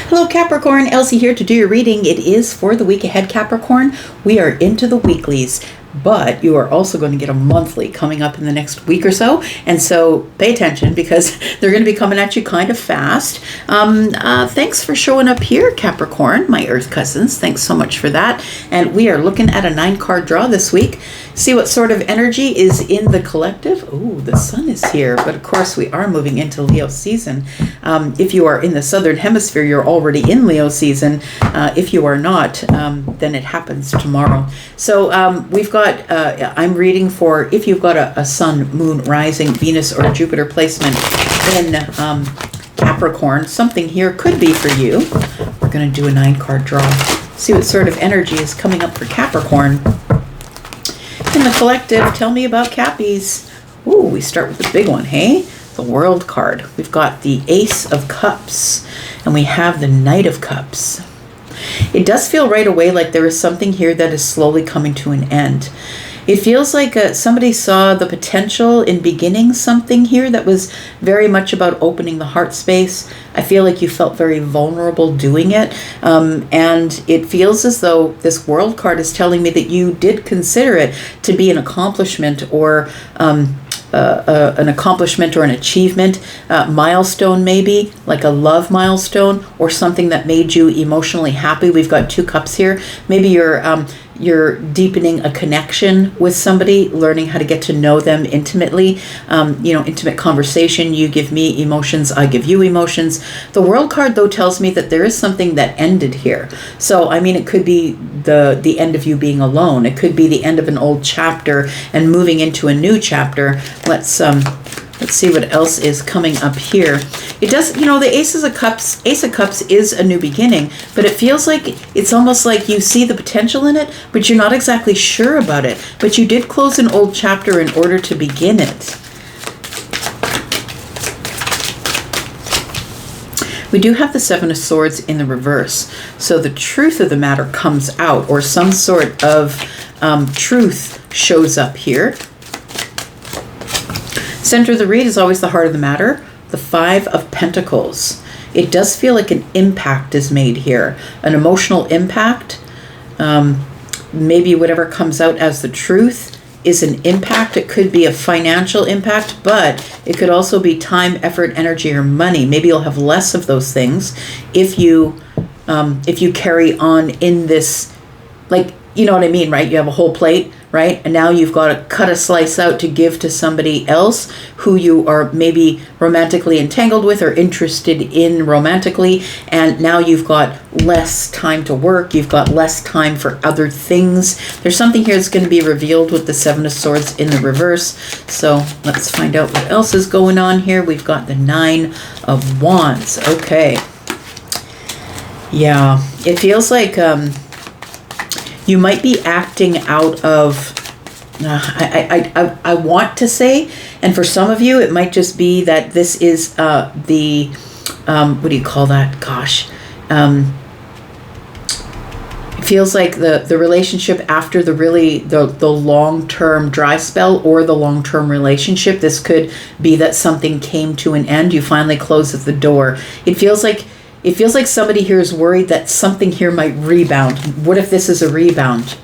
Hello Capricorn, Elsie here to do your reading. It is for the week ahead, Capricorn. We are into the weeklies, but you are also going to get a monthly coming up in the next week or so. And so pay attention because they're going to be coming at you kind of fast. Thanks for showing up here, Capricorn, my Earth cousins. Thanks so much for that. And we are looking at a 9-card draw this week. See what sort of energy is in the collective. Ooh, the sun is here, but of course we are moving into Leo season. If you are in the southern hemisphere, you're already in Leo season. If you are not, then it happens tomorrow. So we've got, I'm reading for if you've got a sun, moon, rising, Venus, or Jupiter placement in Capricorn, something here could be for you. We're going to do a 9-card draw. See what sort of energy is coming up for Capricorn. In the collective, tell me about Cappies. Ooh, we start with the big one, hey? The World card. We've got the Ace of Cups, and we have the Knight of Cups. It does feel right away like there is something here that is slowly coming to an end. It feels like somebody saw the potential in beginning something here that was very much about opening the heart space. I feel like you felt very vulnerable doing it. And it feels as though this World card is telling me that you did consider it to be an accomplishment or an achievement, milestone maybe, like a love milestone or something that made you emotionally happy. We've got 2 cups here. Maybe you're deepening a connection with somebody, learning how to get to know them intimately. Intimate conversation. You give me emotions, I give you emotions. The World card, though, tells me that there is something that ended here. So, I mean, it could be the end of you being alone. It could be the end of an old chapter and moving into a new chapter. Let's see what else is coming up here. It does, the Ace of Cups is a new beginning, but it feels like it's almost like you see the potential in it, but you're not exactly sure about it. But you did close an old chapter in order to begin it. We do have the 7 of Swords in the reverse. So the truth of the matter comes out, or some sort of truth shows up here. Center of the read is always the heart of the matter. The 5 of Pentacles. It does feel like an impact is made here. An emotional impact. Maybe whatever comes out as the truth is an impact. It could be a financial impact, but it could also be time, effort, energy, or money. Maybe you'll have less of those things if you carry on in this, like, you know what I mean, right? You have a whole plate, right? And now you've got to cut a slice out to give to somebody else who you are maybe romantically entangled with or interested in romantically. And now you've got less time to work. You've got less time for other things. There's something here that's going to be revealed with the 7 of Swords in the reverse. So let's find out what else is going on here. We've got the 9 of Wands. Okay. Yeah, it feels like you might be acting out of, I want to say, and for some of you, it might just be that this is what do you call that? Gosh. It feels like the relationship after the long-term dry spell or the long-term relationship. This could be that something came to an end. You finally close at the door. It feels like somebody here is worried that something here might rebound. What if this is a rebound?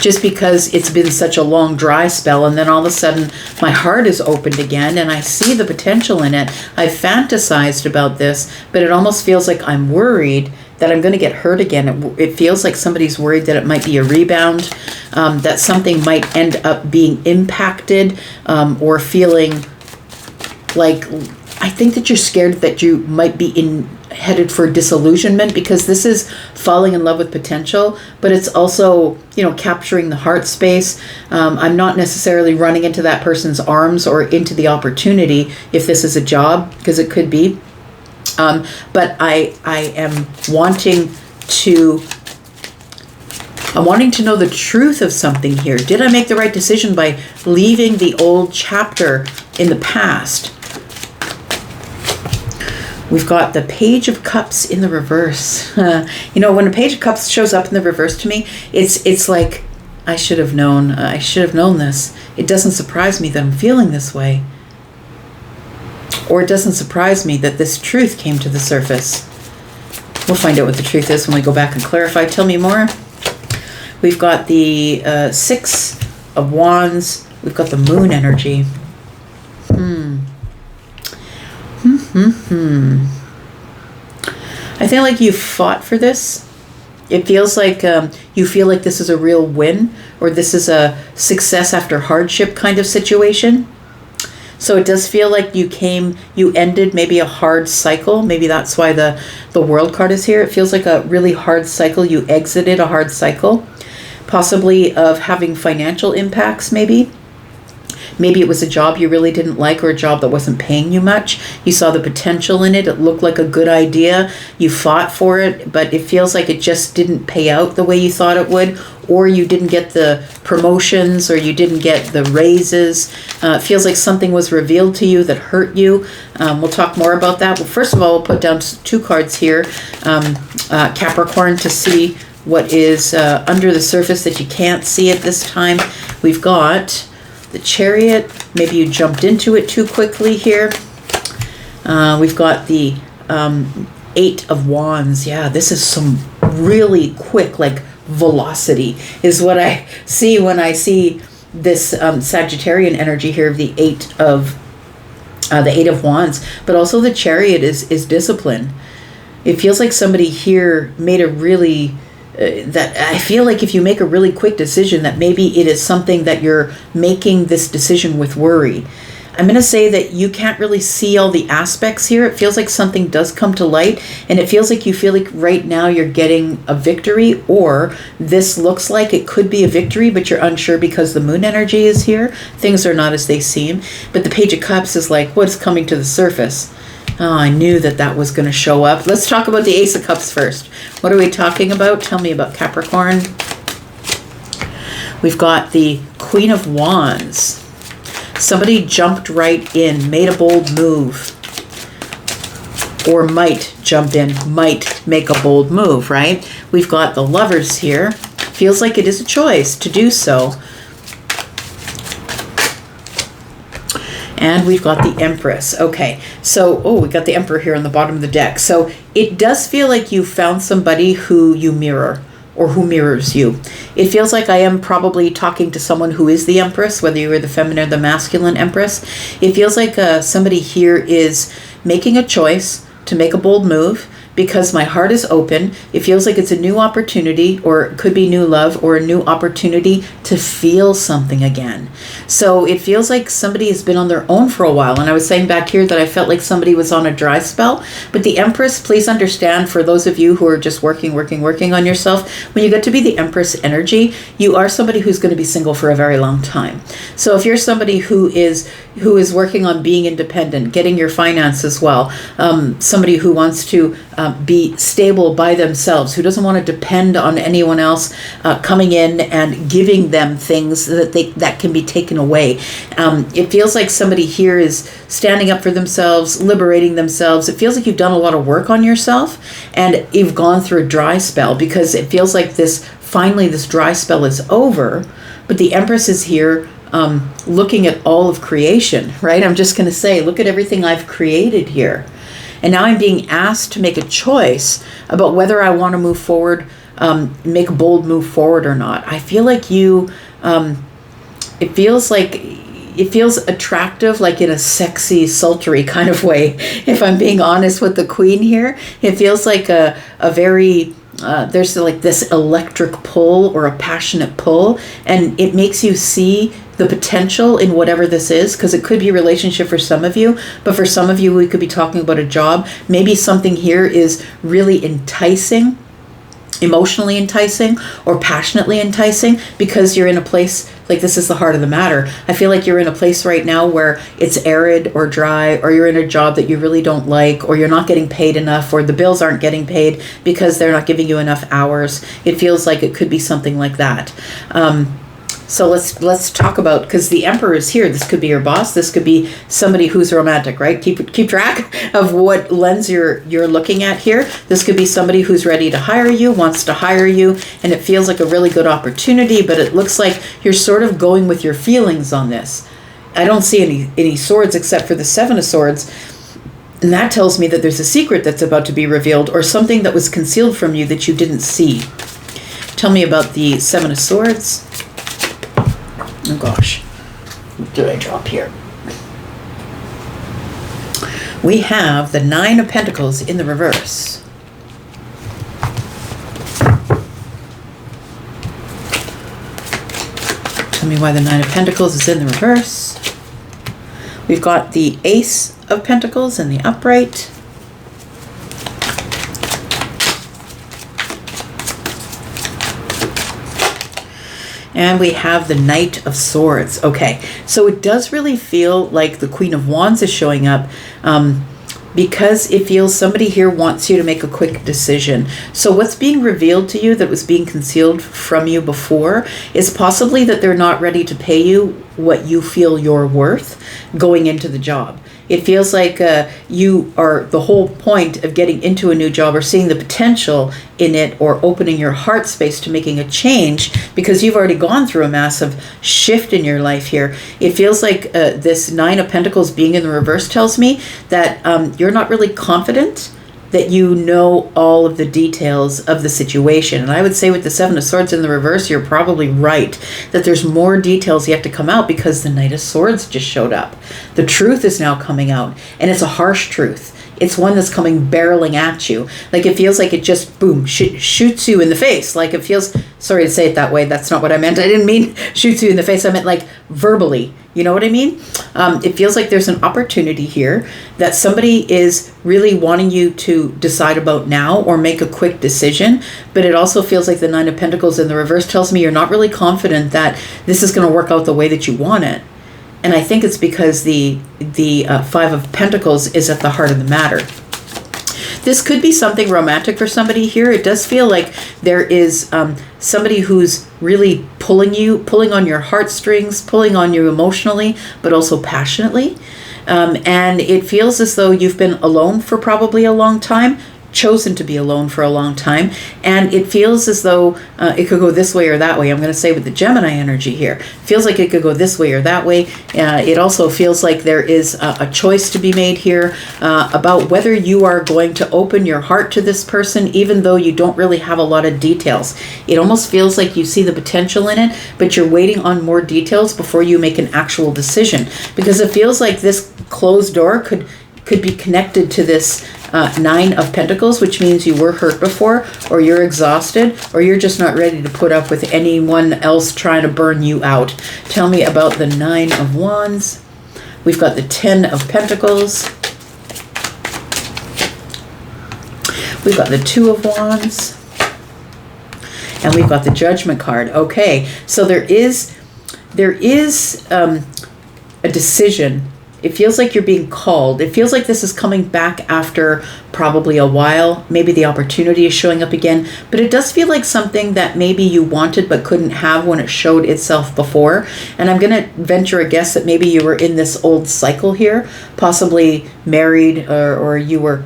Just because it's been such a long dry spell and then all of a sudden my heart is opened again and I see the potential in it. I've fantasized about this, but it almost feels like I'm worried that I'm going to get hurt again. It feels like somebody's worried that it might be a rebound, that something might end up being impacted, or feeling like, I think that you're scared that you might be headed for disillusionment, because this is falling in love with potential, but it's also, capturing the heart space. I'm not necessarily running into that person's arms or into the opportunity if this is a job, because it could be. But I am wanting to know the truth of something here. Did I make the right decision by leaving the old chapter in the past? We've got the Page of Cups in the reverse. When a Page of Cups shows up in the reverse to me, it's like, I should have known this. It doesn't surprise me that I'm feeling this way. Or it doesn't surprise me that this truth came to the surface. We'll find out what the truth is when we go back and clarify. Tell me more. We've got the Six of Wands. We've got the Moon energy. I feel like you fought for this. It feels like you feel like this is a real win, or this is a success after hardship kind of situation. So it does feel like you ended maybe a hard cycle. Maybe that's why the World card is here. It feels like a really hard cycle. You exited a hard cycle, possibly of having financial impacts maybe. Maybe it was a job you really didn't like, or a job that wasn't paying you much. You saw the potential in it. It looked like a good idea. You fought for it, but it feels like it just didn't pay out the way you thought it would, or you didn't get the promotions, or you didn't get the raises. It feels like something was revealed to you that hurt you. We'll talk more about that. Well, first of all, we'll put down 2 cards here, Capricorn, to see what is under the surface that you can't see at this time. We've got the Chariot. Maybe you jumped into it too quickly here. We've got the 8 of Wands. Yeah, this is some really quick, like, velocity is what I see when I see this Sagittarian energy here of the 8 of Wands. But also the Chariot is discipline. It feels like somebody here made a really that I feel like if you make a really quick decision, that maybe it is something that you're making this decision with worry. I'm going to say that you can't really see all the aspects here. It feels like something does come to light, and it feels like you feel like right now you're getting a victory, or this looks like it could be a victory, but you're unsure because the Moon energy is here. Things are not as they seem. But the Page of Cups is like, what's coming to the surface? Oh, I knew that was going to show up. Let's talk about the Ace of Cups first. What are we talking about? Tell me about Capricorn. We've got the Queen of Wands. Somebody jumped right in, made a bold move, or might jump in, might make a bold move, right? We've got the Lovers here. Feels like it is a choice to do so. And we've got the Empress. Okay, so, we got the Emperor here on the bottom of the deck. So it does feel like you found somebody who you mirror, or who mirrors you. It feels like I am probably talking to someone who is the Empress, whether you are the feminine or the masculine Empress. It feels like somebody here is making a choice to make a bold move, because my heart is open. It feels like it's a new opportunity, or it could be new love, or a new opportunity to feel something again. So it feels like somebody has been on their own for a while. And I was saying back here that I felt like somebody was on a dry spell. But the Empress, please understand, for those of you who are just working on yourself, when you get to be the Empress energy, you are somebody who's going to be single for a very long time. So if you're somebody who is working on being independent, getting your finances well, somebody who wants to be stable by themselves, who doesn't want to depend on anyone else coming in and giving them things that can be taken away. It feels like somebody here is standing up for themselves, liberating themselves. It feels like you've done a lot of work on yourself, and you've gone through a dry spell, because it feels like finally this dry spell is over. But the Empress is here looking at all of creation, right? I'm just going to say, look at everything I've created here. And now I'm being asked to make a choice about whether I want to move forward, make a bold move forward or not. I feel like it feels attractive, like in a sexy, sultry kind of way. If I'm being honest with the Queen here, it feels like a very, there's like this electric pull, or a passionate pull, and it makes you see the potential in whatever this is, because it could be a relationship for some of you, but for some of you, we could be talking about a job. Maybe something here is really enticing, emotionally enticing, or passionately enticing, because you're in a place, like, this is the heart of the matter. I feel like you're in a place right now where it's arid or dry, or you're in a job that you really don't like, or you're not getting paid enough, or the bills aren't getting paid because they're not giving you enough hours. It feels like it could be something like that. So let's talk about, because the Emperor is here. This could be your boss. This could be somebody who's romantic, right? Keep track of what lens you're looking at here. This could be somebody who's ready to hire you, wants to hire you, and it feels like a really good opportunity, but it looks like you're sort of going with your feelings on this. I don't see any swords except for the Seven of Swords. And that tells me that there's a secret that's about to be revealed, or something that was concealed from you that you didn't see. Tell me about the Seven of Swords. Oh gosh, what did I drop here? We have the Nine of Pentacles in the reverse. Tell me why the Nine of Pentacles is in the reverse. We've got the Ace of Pentacles in the upright. And we have the Knight of Swords. Okay, so it does really feel like the Queen of Wands is showing up, because it feels somebody here wants you to make a quick decision. So what's being revealed to you that was being concealed from you before is possibly that they're not ready to pay you what you feel you're worth going into the job. It feels like you are, the whole point of getting into a new job or seeing the potential in it, or opening your heart space to making a change, because you've already gone through a massive shift in your life here. It feels like this Nine of Pentacles being in the reverse tells me that you're not really confident that you know all of the details of the situation. And I would say with the Seven of Swords in the reverse, you're probably right, that there's more details yet to come out, because the Knight of Swords just showed up. The truth is now coming out, and it's a harsh truth. It's one that's coming barreling at you. Like, it feels like it just, boom, shoots you in the face. Like, it feels, sorry to say it that way, that's not what I meant. I didn't mean shoots you in the face. I meant like verbally. You know what I mean? It feels like there's an opportunity here that somebody is really wanting you to decide about now, or make a quick decision. But it also feels like the Nine of Pentacles in the reverse tells me you're not really confident that this is going to work out the way that you want it. And I think it's because the Five of Pentacles is at the heart of the matter. This could be something romantic for somebody here. It does feel like there is somebody who's really pulling on your heartstrings, pulling on you emotionally, but also passionately. And it feels as though you've been alone for probably a long time, chosen to be alone for a long time, and it feels as though it could go this way or that way. I'm going to say with the Gemini energy here, feels like it could go this way or that way. It also feels like there is a choice to be made here about whether you are going to open your heart to this person, even though you don't really have a lot of details. It almost feels like you see the potential in it, but you're waiting on more details before you make an actual decision, because it feels like this closed door could be connected to this Nine of Pentacles, which means you were hurt before, or you're exhausted, or you're just not ready to put up with anyone else trying to burn you out. Tell me about the Nine of Wands. We've got the Ten of Pentacles. We've got the Two of Wands. And we've got the Judgment card. Okay, so there is a decision. It feels like you're being called. It feels like this is coming back after probably a while. Maybe the opportunity is showing up again, but it does feel like something that maybe you wanted but couldn't have when it showed itself before. And I'm going to venture a guess that maybe you were in this old cycle here, possibly married, or you were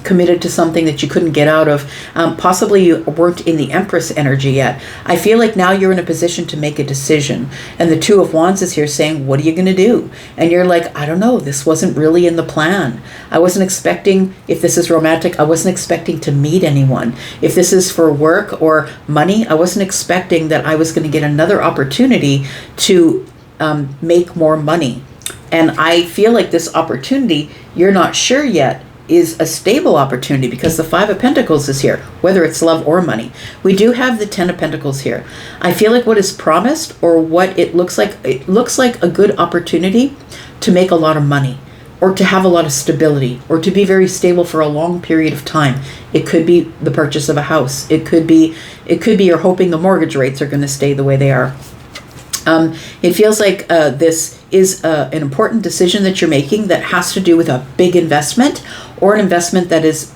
committed to something that you couldn't get out of. Possibly you weren't in the Empress energy yet. I feel like now you're in a position to make a decision. And the Two of Wands is here saying, what are you going to do? And you're like, I don't know. This wasn't really in the plan. I wasn't expecting, if this is romantic, I wasn't expecting to meet anyone. If this is for work or money, I wasn't expecting that I was going to get another opportunity to make more money. And I feel like this opportunity, you're not sure yet, is a stable opportunity, because the Five of Pentacles is here, whether it's love or money. We do have the Ten of Pentacles here. I feel like what is promised, or what it looks like a good opportunity to make a lot of money, or to have a lot of stability, or to be very stable for a long period of time. It could be the purchase of a house. It could be you're hoping the mortgage rates are going to stay the way they are. It feels like this is an important decision that you're making that has to do with a big investment, or an investment that is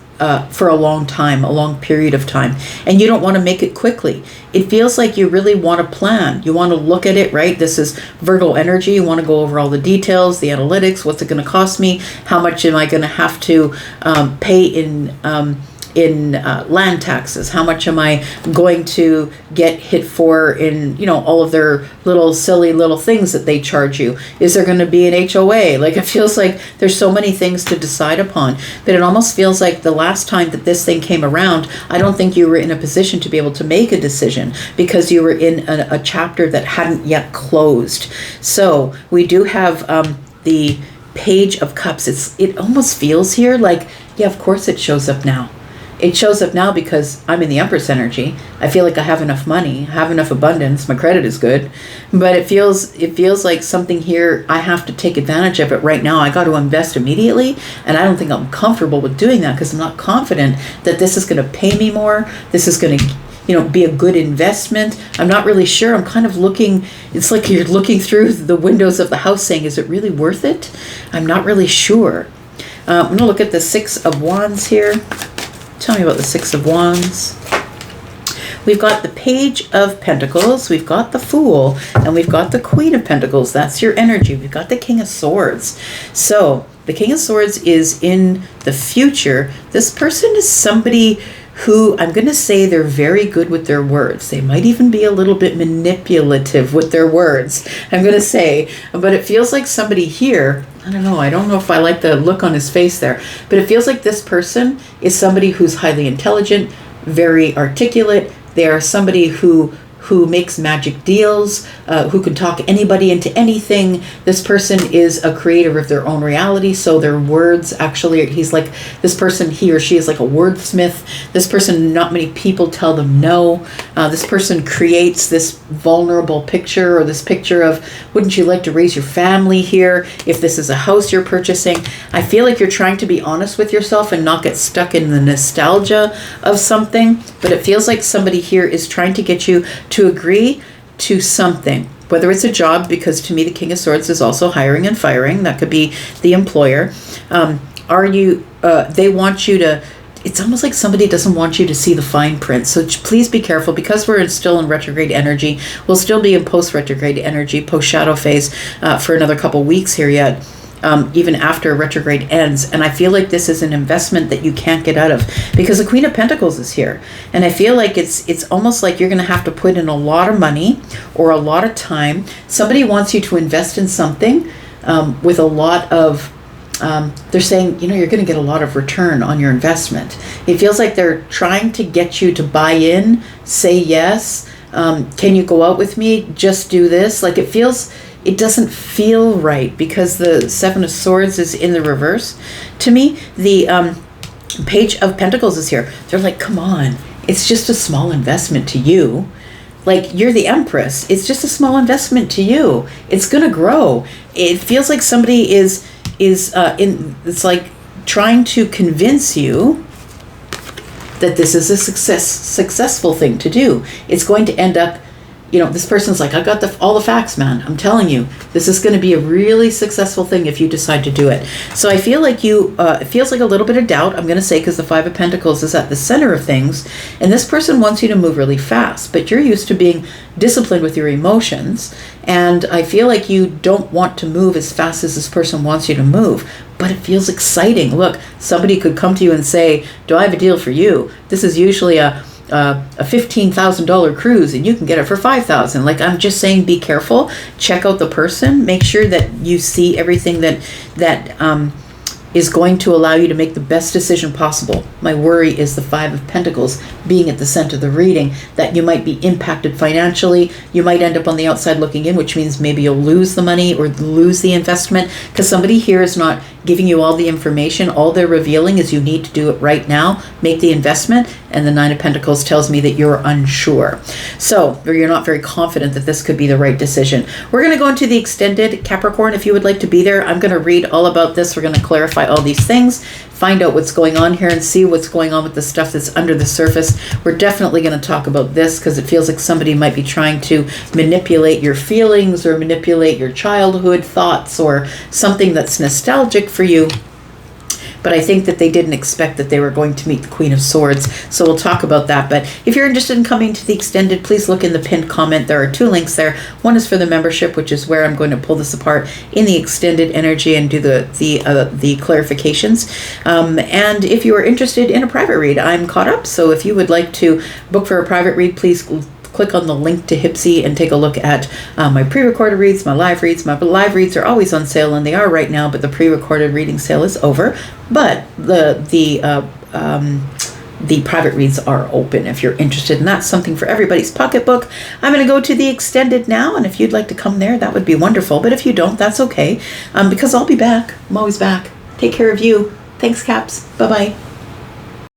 for a long time, a long period of time. And you don't want to make it quickly. It feels like you really want to plan. You want to look at it, right? This is Virgo energy. You want to go over all the details, the analytics. What's it going to cost me? How much am I going to have to pay land taxes? How much am I going to get hit for in, all of their little silly little things that they charge you? Is there going to be an HOA? Like, it feels like there's so many things to decide upon, but it almost feels like the last time that this thing came around, I don't think you were in a position to be able to make a decision because you were in a chapter that hadn't yet closed. So we do have the Page of Cups. It almost feels here like, yeah, of course it shows up now. It shows up now because I'm in the Empress energy. I feel like I have enough money, have enough abundance, my credit is good. But it feels like something here, I have to take advantage of it right now. I got to invest immediately, and I don't think I'm comfortable with doing that because I'm not confident that this is going to pay me more. This is going to be a good investment. I'm not really sure. I'm kind of looking, it's like you're looking through the windows of the house saying, is it really worth it? I'm not really sure. I'm going to look at the Six of Wands here. Tell me about the Six of Wands. We've got the Page of Pentacles, we've got the Fool, and we've got the Queen of Pentacles. That's your energy. We've got the King of Swords. So the King of Swords is in the future. This person is somebody who, I'm going to say, they're very good with their words. They might even be a little bit manipulative with their words, I'm going to say. But it feels like somebody here, I don't know if I like the look on his face there, but it feels like this person is somebody who's highly intelligent, very articulate. They are somebody who makes magic deals, who can talk anybody into anything. This person is a creator of their own reality, so their words actually, he's like, this person, he or she is like a wordsmith. This person, not many people tell them no. This person creates this vulnerable picture, or this picture of, wouldn't you like to raise your family here? If this is a house you're purchasing, I feel like you're trying to be honest with yourself and not get stuck in the nostalgia of something, but it feels like somebody here is trying to get you to agree to something, whether it's a job, because to me the King of Swords is also hiring and firing. That could be the employer. They want you to, it's almost like somebody doesn't want you to see the fine print. So please be careful, because we're still in retrograde energy. We'll still be in post-retrograde energy, post-shadow phase for another couple weeks here yet. Even after retrograde ends. And I feel like this is an investment that you can't get out of, because the Queen of Pentacles is here. And I feel like it's almost like you're going to have to put in a lot of money or a lot of time. Somebody wants you to invest in something with a lot of, they're saying, you're going to get a lot of return on your investment. It feels like they're trying to get you to buy in, say yes. Can you go out with me? Just do this. Like, it doesn't feel right, because the Seven of Swords is in the reverse. To me, the Page of Pentacles is here. They're like, come on, it's just a small investment to you. Like, you're the Empress. It's just a small investment to you. It's going to grow. It feels like somebody is it's like trying to convince you that this is a successful thing to do. It's going to end up, this person's like, I got all the facts, man. I'm telling you, this is going to be a really successful thing if you decide to do it. So I feel like it feels like a little bit of doubt, I'm going to say, because the Five of Pentacles is at the center of things. And this person wants you to move really fast, but you're used to being disciplined with your emotions. And I feel like you don't want to move as fast as this person wants you to move. But it feels exciting. Look, somebody could come to you and say, do I have a deal for you? This is usually a $15,000 cruise, and you can get it for $5,000. Like, I'm just saying, be careful. Check out the person. Make sure that you see everything that is going to allow you to make the best decision possible. My worry is the Five of Pentacles being at the center of the reading, that you might be impacted financially. You might end up on the outside looking in, which means maybe you'll lose the money or lose the investment, because somebody here is not giving you all the information. All they're revealing is you need to do it right now, make the investment, and the Nine of Pentacles tells me that you're unsure. So, or you're not very confident that this could be the right decision. We're going to go into the extended Capricorn. If you would like to be there, I'm going to read all about this. We're going to clarify all these things, find out what's going on here, and see what's going on with the stuff that's under the surface. We're definitely going to talk about this, because it feels like somebody might be trying to manipulate your feelings or manipulate your childhood thoughts or something that's nostalgic for you. but I think that they didn't expect that they were going to meet the Queen of Swords. So we'll talk about that. But if you're interested in coming to the extended, please look in the pinned comment. There are 2 links there. One is for the membership, which is where I'm going to pull this apart in the extended energy and do the clarifications. And if you are interested in a private read, I'm caught up. So if you would like to book for a private read, please click on the link to Hypsee and take a look at my pre-recorded reads, my live reads. My live reads are always on sale, and they are right now, but the pre-recorded reading sale is over. But the private reads are open if you're interested, and that's something for everybody's pocketbook. I'm going to go to the extended now, and if you'd like to come there, that would be wonderful. But if you don't, that's okay, because I'll be back. I'm always back. Take care of you. Thanks, Caps. Bye-bye.